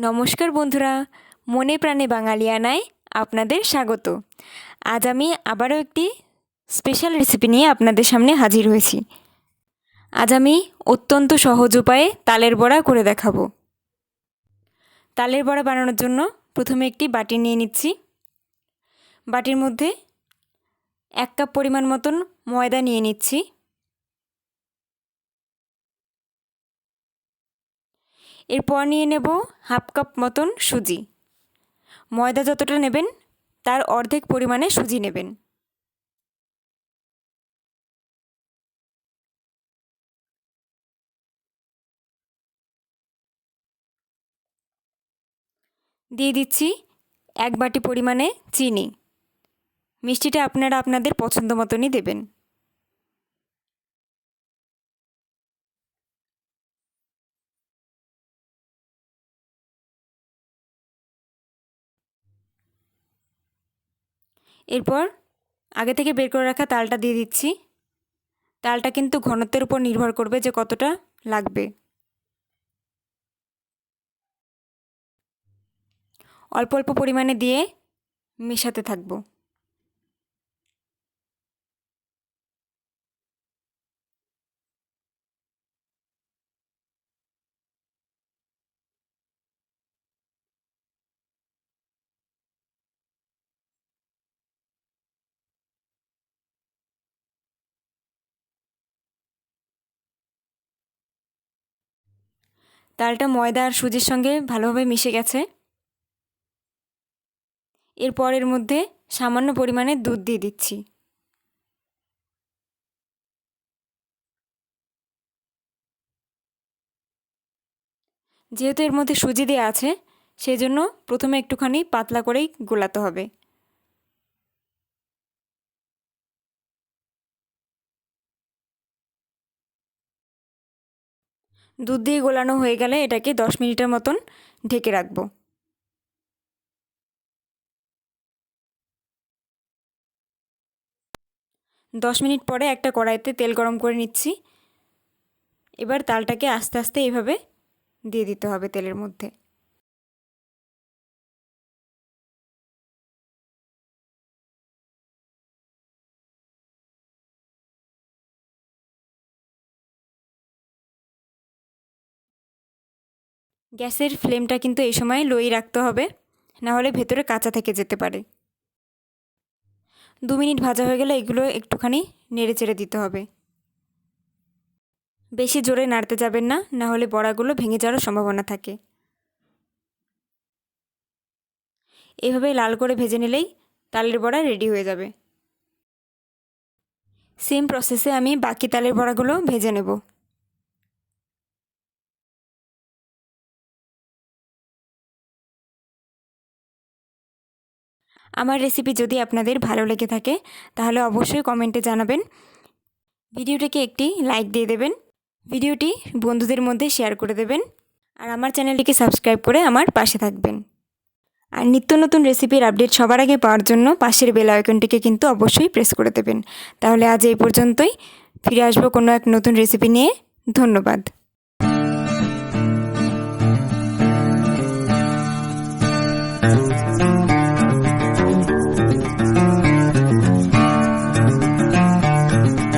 নমস্কার বন্ধুরা, মনে প্রাণে বাঙালিয়ানায় আপনাদের স্বাগত। আজ আমি আবারও একটি স্পেশাল রেসিপি নিয়ে আপনাদের সামনে হাজির হয়েছি। আজ আমি অত্যন্ত সহজ উপায়ে তালের বড়া করে দেখাবো। তালের বড়া বানানোর জন্য প্রথমে একটি বাটি নিয়ে নিচ্ছি। বাটির মধ্যে 1 কাপ পরিমাণ মতন ময়দা নিয়ে নিচ্ছি। এরপর নিয়ে নেব হাফ কাপ মতন সুজি। ময়দা যতটা নেবেন তার অর্ধেক পরিমাণে সুজি নেবেন। দিয়ে দিচ্ছি 1 বাটি পরিমাণে চিনি। মিষ্টিটা আপনারা আপনাদের পছন্দ মতনই দেবেন। এরপর আগে থেকে বের করে রাখা তালটা দিয়ে দিচ্ছি। তালটা কিন্তু ঘনত্বের উপর নির্ভর করবে যে কতটা লাগবে। অল্প অল্প পরিমাণে দিয়ে মেশাতে থাকবো। তালটা ময়দা আর সুজির সঙ্গে ভালোভাবে মিশে গেছে। এরপর এর মধ্যে সামান্য পরিমাণে দুধ দিয়ে দিচ্ছি। যেহেতু এর মধ্যে সুজি দেওয়া আছে সেই জন্য প্রথমে একটুখানি পাতলা করেই গোলাতে হবে। দুধ দিয়ে গোলানো হয়ে গেলে এটাকে 10 মিনিটের মতন ঢেকে রাখবো। 10 মিনিট পরে একটা কড়াইতে তেল গরম করে নিচ্ছি। এবার তালটাকে আস্তে আস্তে এইভাবে দিয়ে দিতে হবে তেলের মধ্যে। গ্যাসের ফ্লেমটা কিন্তু এই সময় লোই রাখতে হবে, না হলে ভেতরে কাঁচা থেকে যেতে পারে। 2 মিনিট ভাজা হয়ে গেলে এগুলো একটুখানি নেড়ে চেড়ে দিতে হবে। বেশি জোরে নাড়তে যাবেন না, না হলে বড়াগুলো ভেঙে যাওয়ার সম্ভাবনা থাকে। এইভাবে লাল করে ভেজে নিলেই তালের বড়া রেডি হয়ে যাবে। সেম প্রসেসে আমি বাকি তালের বড়াগুলো ভেজে নেব। আমার রেসিপি যদি আপনাদের ভালো লেগে থাকে তাহলে অবশ্যই কমেন্টে জানাবেন। ভিডিওটিকে একটি লাইক দিয়ে দেবেন। ভিডিওটি বন্ধুদের মধ্যে শেয়ার করে দেবেন। আর আমার চ্যানেলটিকে সাবস্ক্রাইব করে আমার পাশে থাকবেন। আর নিত্য নতুন রেসিপির আপডেট সবার আগে পাওয়ার জন্য পাশের বেল আইকনটিকে কিন্তু অবশ্যই প্রেস করে দেবেন। তাহলে আজ এই পর্যন্তই। ফিরে আসবো কোনো এক নতুন রেসিপি নিয়ে। ধন্যবাদ।